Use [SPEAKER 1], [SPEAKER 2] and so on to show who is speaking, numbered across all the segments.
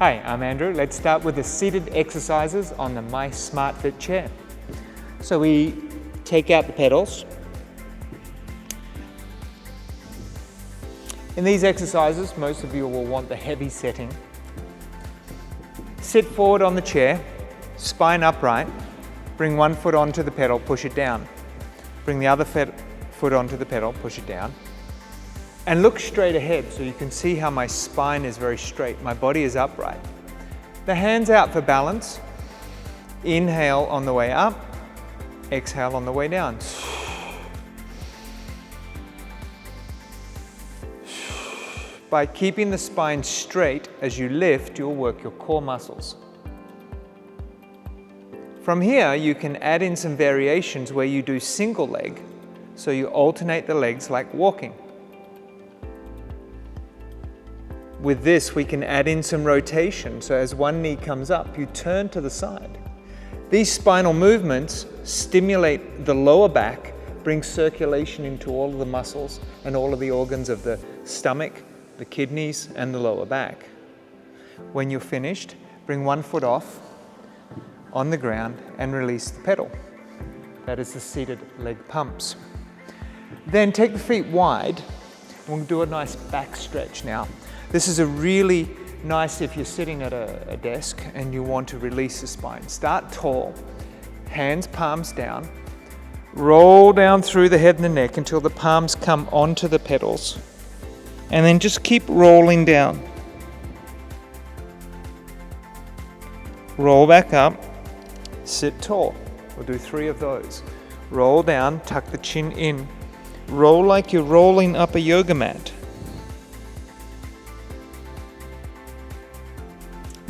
[SPEAKER 1] Hi, I'm Andrew. Let's start with the seated exercises on the My SmartFit chair. So we take out the pedals. In these exercises, most of you will want the heavy setting. Sit forward on the chair, spine upright, bring one foot onto the pedal, push it down. Bring the other foot onto the pedal, push it down. And look straight ahead so you can see how my spine is very straight, my body is upright. The hands out for balance. Inhale on the way up, exhale on the way down. By keeping the spine straight as you lift, you'll work your core muscles. From here, you can add in some variations where you do single leg, so you alternate the legs like walking. With this, we can add in some rotation, so as one knee comes up, you turn to the side. These spinal movements stimulate the lower back, bring circulation into all of the muscles and all of the organs of the stomach, the kidneys, and the lower back. When you're finished, bring one foot off on the ground and release the pedal. That is the seated leg pumps. Then take the feet wide. We'll do a nice back stretch now. This is a really nice if you're sitting at a desk and you want to release the spine. Start tall, hands palms down, roll down through the head and the neck until the palms come onto the pedals, and then just keep rolling down. Roll back up, sit tall. We'll do 3 of those. Roll down, tuck the chin in, roll like you're rolling up a yoga mat.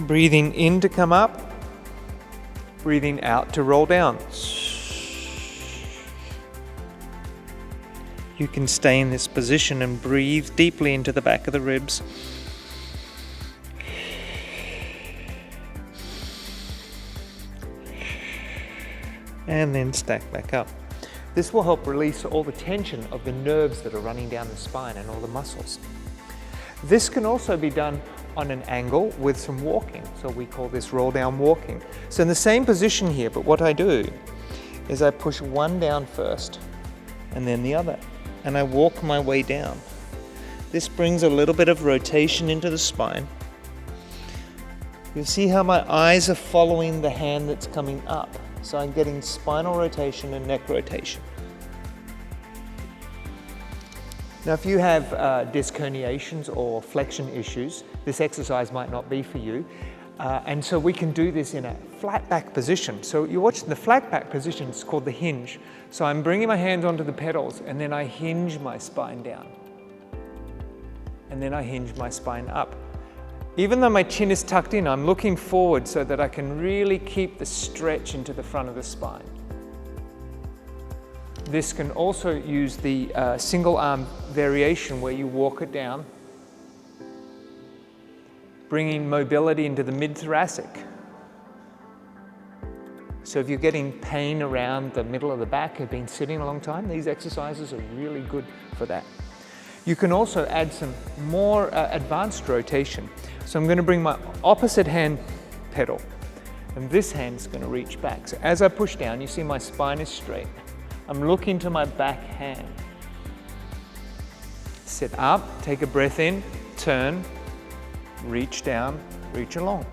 [SPEAKER 1] Breathing in to come up, breathing out to roll down. You can stay in this position and breathe deeply into the back of the ribs. And then stack back up. This will help release all the tension of the nerves that are running down the spine and all the muscles. This can also be done on an angle with some walking. So we call this roll down walking. So in the same position here, but what I do is I push one down first and then the other, and I walk my way down. This brings a little bit of rotation into the spine. You'll see how my eyes are following the hand that's coming up. So I'm getting spinal rotation and neck rotation. Now, if you have disc herniations or flexion issues, this exercise might not be for you. And so we can do this in a flat back position. So you're watching the flat back position, it's called the hinge. So I'm bringing my hands onto the pedals and then I hinge my spine down. And then I hinge my spine up. Even though my chin is tucked in, I'm looking forward so that I can really keep the stretch into the front of the spine. This can also use the single arm variation where you walk it down, bringing mobility into the mid-thoracic. So if you're getting pain around the middle of the back, have been sitting a long time, these exercises are really good for that. You can also add some more advanced rotation. So I'm going to bring my opposite hand pedal, and this hand's going to reach back. So as I push down, you see my spine is straight. I'm looking to my back hand. Sit up, take a breath in, turn, reach down, reach along.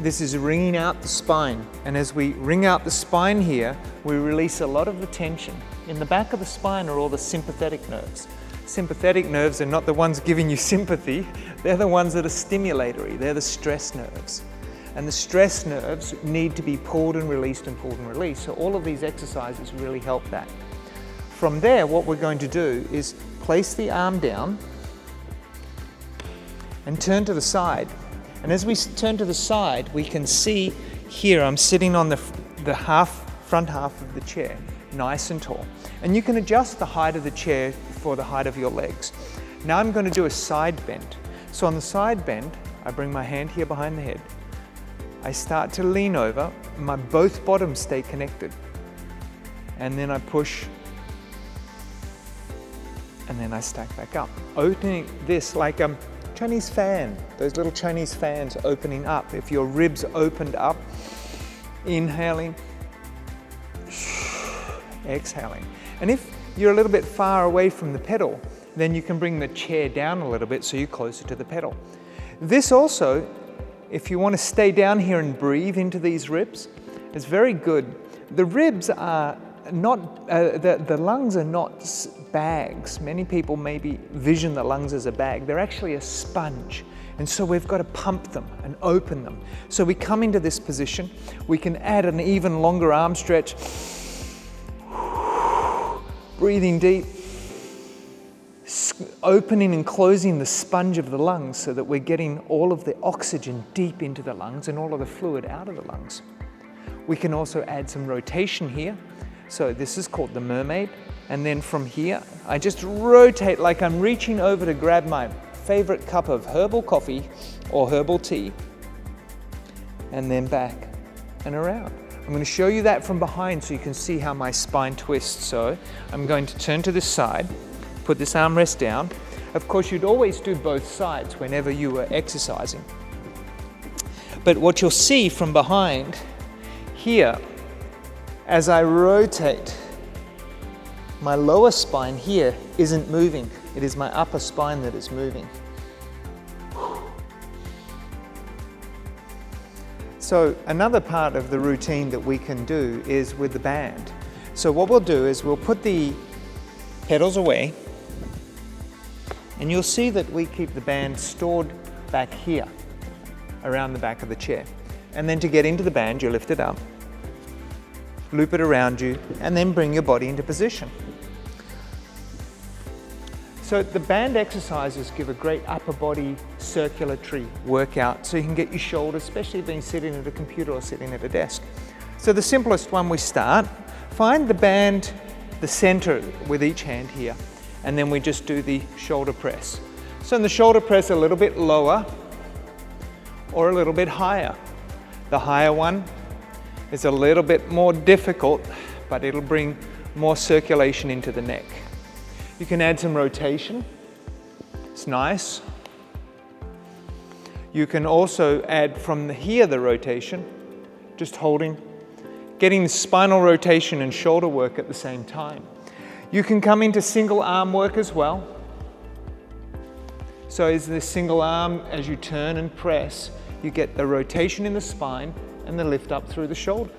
[SPEAKER 1] This is wringing out the spine, and as we wring out the spine here, we release a lot of the tension. In the back of the spine are all the sympathetic nerves. Sympathetic nerves are not the ones giving you sympathy, they're the ones that are stimulatory, they're the stress nerves. And the stress nerves need to be pulled and released and pulled and released. So all of these exercises really help that. From there, what we're going to do is place the arm down and turn to the side. And as we turn to the side, we can see here I'm sitting on the front half of the chair, nice and tall. And you can adjust the height of the chair for the height of your legs. Now I'm going to do a side bend. So on the side bend, I bring my hand here behind the head. I start to lean over, both bottoms stay connected. And then I push, and then I stack back up. Opening this like Chinese fan, those little Chinese fans opening up. If your ribs opened up, inhaling, exhaling. And if you're a little bit far away from the pedal, then you can bring the chair down a little bit so you're closer to the pedal. This also, if you want to stay down here and breathe into these ribs, is very good. The ribs are not, the lungs are not bags. Many people maybe vision the lungs as a bag. They're actually a sponge. And so we've got to pump them and open them. So we come into this position. We can add an even longer arm stretch. Breathing deep. Opening and closing the sponge of the lungs so that we're getting all of the oxygen deep into the lungs and all of the fluid out of the lungs. We can also add some rotation here. So this is called the mermaid. And then from here, I just rotate like I'm reaching over to grab my favorite cup of herbal coffee or herbal tea, and then back and around. I'm going to show you that from behind so you can see how my spine twists. So I'm going to turn to this side, put this armrest down. Of course, you'd always do both sides whenever you were exercising. But what you'll see from behind here, as I rotate, my lower spine here isn't moving. It is my upper spine that is moving. So another part of the routine that we can do is with the band. So what we'll do is we'll put the pedals away, and you'll see that we keep the band stored back here, around the back of the chair. And then to get into the band, you lift it up, loop it around you, and then bring your body into position. So the band exercises give a great upper body circulatory workout so you can get your shoulders, especially being sitting at a computer or sitting at a desk. So the simplest one, we start, find the band, the center with each hand here, and then we just do the shoulder press. So in the shoulder press, a little bit lower or a little bit higher. The higher one is a little bit more difficult, but it'll bring more circulation into the neck. You can add some rotation. It's nice. You can also add from here the rotation, just holding, getting the spinal rotation and shoulder work at the same time. You can come into single arm work as well. So is this single arm, as you turn and press, you get the rotation in the spine and the lift up through the shoulder.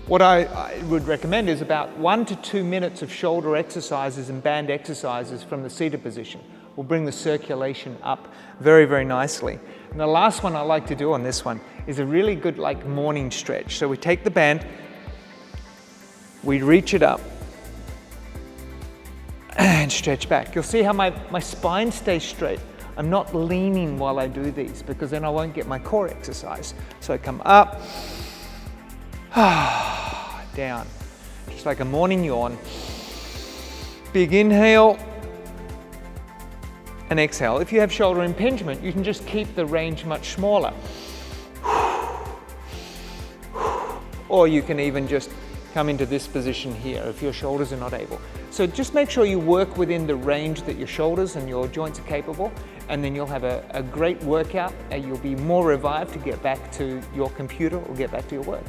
[SPEAKER 1] What I would recommend is about 1 to 2 minutes of shoulder exercises and band exercises from the seated position. Will bring the circulation up very, very nicely. And the last one I like to do on this one is a really good like morning stretch. So we take the band, we reach it up and stretch back. You'll see how my spine stays straight. I'm not leaning while I do these because then I won't get my core exercise. So I come up, down, just like a morning yawn. Big inhale and exhale. If you have shoulder impingement, you can just keep the range much smaller. Or you can even just come into this position here if your shoulders are not able. So just make sure you work within the range that your shoulders and your joints are capable, and then you'll have a great workout and you'll be more revived to get back to your computer or get back to your work.